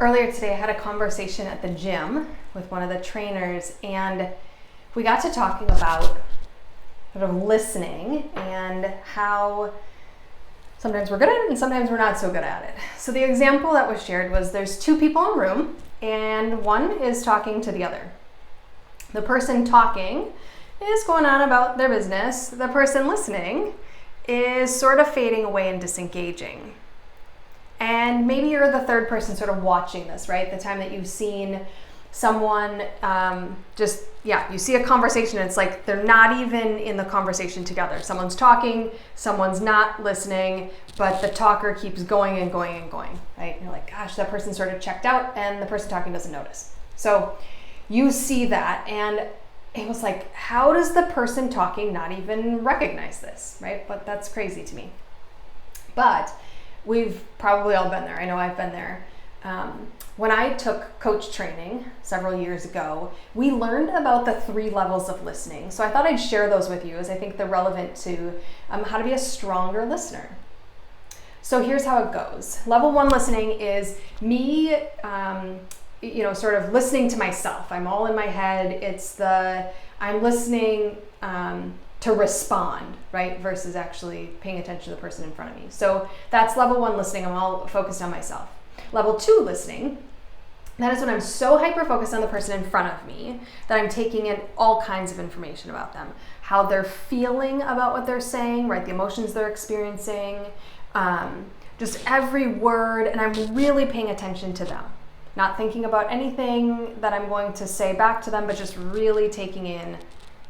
Earlier today, I had a conversation at the gym with one of the trainers, and we got to talking about sort of listening and how sometimes we're good at it and sometimes we're not so good at it. So the example that was shared was there's two people in a room and one is talking to the other. The person talking is going on about their business. The person listening is sort of fading away and disengaging. And maybe you're the third person sort of watching this, right? The time that you've seen someone you see a conversation and it's like they're not even in the conversation together. Someone's talking, someone's not listening, but the talker keeps going and going and going, right? And you're like, gosh, that person sort of checked out and the person talking doesn't notice. So you see that and it was like, how does the person talking not even recognize this, right? But that's crazy to me. But we've probably all been there. I know I've been there. When I took coach training several years ago, we learned about the 3 levels of listening. So I thought I'd share those with you as I think they're relevant to how to be a stronger listener. So here's how it goes. Level 1 listening is me, sort of listening to myself. I'm all in my head. I'm listening to respond, right? Versus actually paying attention to the person in front of me. So that's level 1 listening. I'm all focused on myself. Level 2 listening, that is when I'm so hyper-focused on the person in front of me that I'm taking in all kinds of information about them, how they're feeling about what they're saying, right? The emotions they're experiencing, just every word, and I'm really paying attention to them. Not thinking about anything that I'm going to say back to them, but just really taking in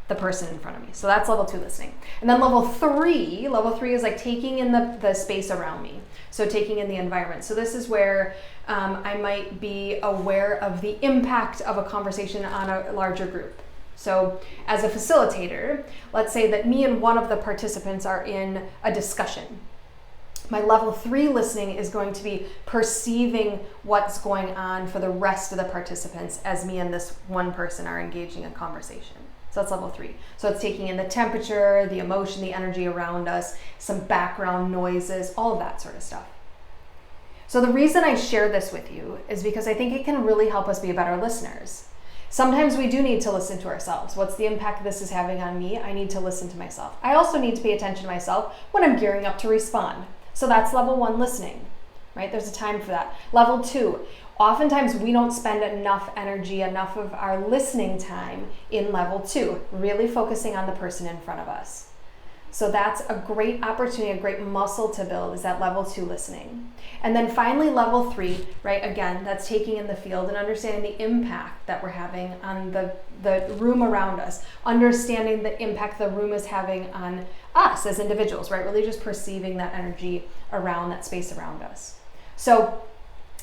the person in front of me. So that's level 2 listening. And then level 3 is like taking in the space around me. So taking in the environment. So this is where I might be aware of the impact of a conversation on a larger group. So as a facilitator, let's say that me and one of the participants are in a discussion. My level 3 listening is going to be perceiving what's going on for the rest of the participants as me and this one person are engaging in conversation. So that's level 3. So it's taking in the temperature, the emotion, the energy around us, some background noises, all of that sort of stuff. So the reason I share this with you is because I think it can really help us be better listeners. Sometimes we do need to listen to ourselves. What's the impact this is having on me? I need to listen to myself. I also need to pay attention to myself when I'm gearing up to respond. So that's level 1 listening, right? There's a time for that. Level 2, oftentimes we don't spend enough energy, enough of our listening time in level 2, really focusing on the person in front of us. So that's a great opportunity, a great muscle to build is that level 2 listening. And then finally level 3, right? Again, that's taking in the field and understanding the impact that we're having on the room around us, understanding the impact the room is having on us as individuals, right? Really just perceiving that energy around that space around us. So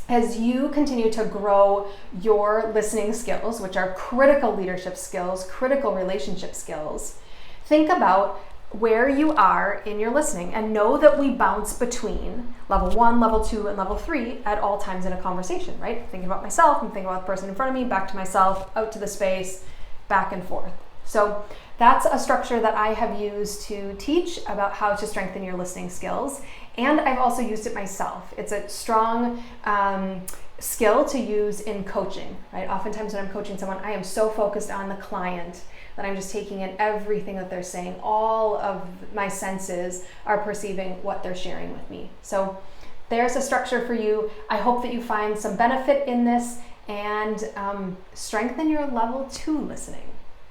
as you continue to grow your listening skills, which are critical leadership skills, critical relationship skills, think about where you are in your listening and know that we bounce between level 1, level 2, and level 3 at all times in a conversation, right? Thinking about myself, I'm thinking about the person in front of me, back to myself, out to the space, back and forth. So that's a structure that I have used to teach about how to strengthen your listening skills. And I've also used it myself. It's a strong skill to use in coaching, right? Oftentimes when I'm coaching someone, I am so focused on the client that I'm just taking in everything that they're saying. All of my senses are perceiving what they're sharing with me. So there's a structure for you. I hope that you find some benefit in this and strengthen your level 2 listening.